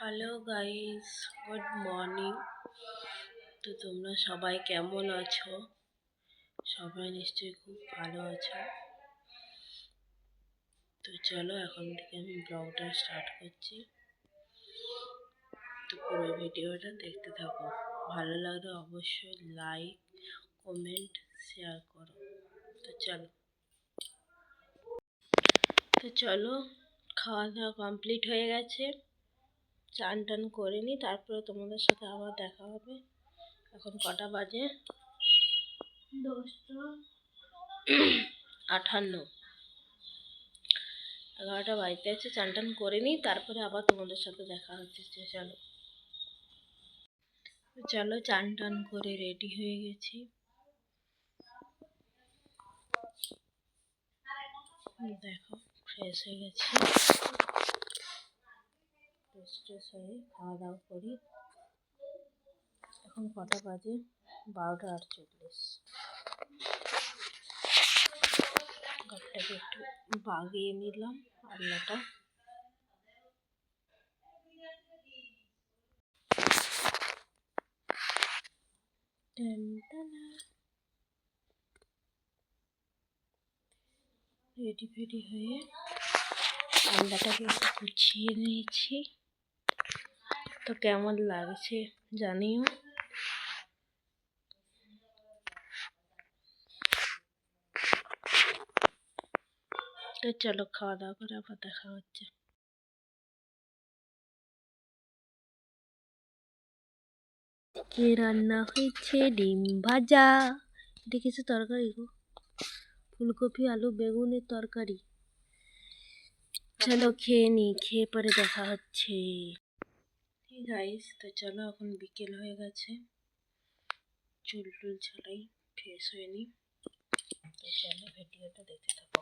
Hello guys, good morning. তো তোমরা সবাই কেমন আছো? সবাই নিশ্চয়ই খুব ভালো আছো। তো চলো এখন থেকে আমি ব্লগটা স্টার্ট করছি। তো পুরো ভিডিওটা দেখতে থাকো। ভালো লাগলে অবশ্যই লাইক, কমেন্ট, শেয়ার করো। তো চলো খাওয়া দাওয়া কমপ্লিট হয়ে গেছে। চান টান করে নি, তারপরে তোমাদের সাথে আবার দেখা হবে। এখন কটা বাজে? 10:58। 11টা বাজতে আছে। চান টান করে নিই, তারপরে আবার তোমাদের সাথে দেখা হচ্ছে। চলো চলো চান টান করে রেডি হয়ে গেছি। দেখো ফ্রেশ হয়ে গেছি। ফ্রেশ হয়ে খাওয়া দাওয়া করি। এখন কটা বাজে? 12:48। ঘরটাকে একটু বাগিয়ে নিলাম আলনাটা। রেডি ফেডি হয়ে আলনাটাকে একটু গুছিয়ে নিয়েছি। তো কেমন লাগছে জানিও। তো চলো খাওয়া দাওয়া করে আবার দেখা হচ্ছে। কে রান্না হয়েছে? ডিম ভাজা। এটা কিছু তরকারি গো, ফুলকপি আলু বেগুনের তরকারি। চলো খেয়ে নি, খেয়ে পরে দেখা হচ্ছে। গাইস তো চলো এখন বিকেল হয়ে গেছে। চুল টুল ছাড়াই ফ্রেশ হয়ে নি। তো চলো ভিডিওটা দেখতে থাকো।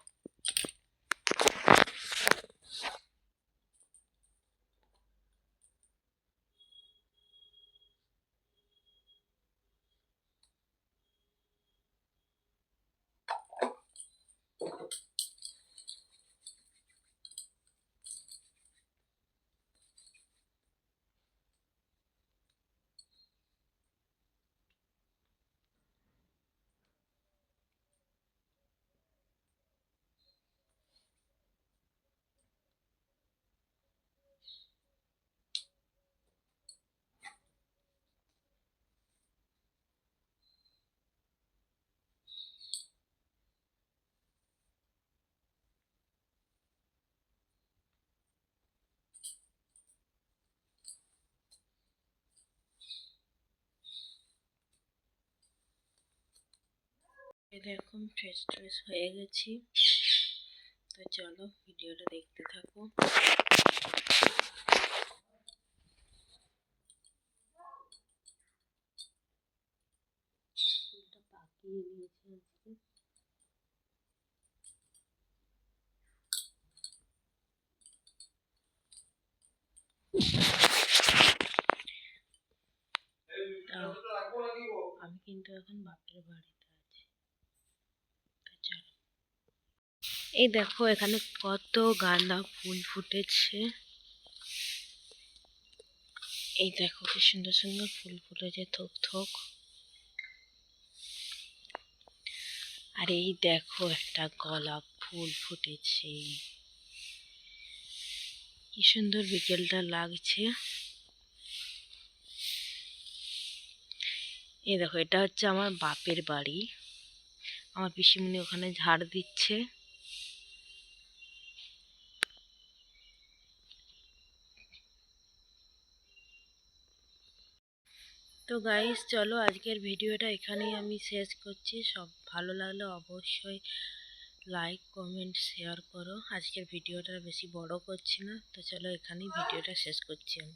এরকম ফ্রেশ হয়ে গেছি। তো চলো ভিডিওটা দেখতে থাকো। চুলটা পাকিয়ে নিয়েছি আজকে। আমি কিন্তু এখন বাপের বাড়িতে আছি। চলো এই দেখো এখানে কত গাঁদা ফুল ফুটেছে। এই দেখো কি সুন্দর সুন্দর ফুল ফুটেছে থোক থোক। আর এই দেখো একটা গোলাপ ফুল ফুটেছে। কি সুন্দর বিকেলটা লাগছে। এই দেখো এটা হচ্ছে আমার বাপের বাড়ি। আমার পিসিমণি ওখানে ঝাড় দিচ্ছে। তো গাইস চলো আজকের ভিডিওটা এখানেই আমি শেষ করছি। সব ভালো লাগলে অবশ্যই লাইক কমেন্ট শেয়ার করো। আজকের ভিডিওটা বেশি বড় করছি না। তো চলো এখানেই ভিডিওটা শেষ করছি আমি।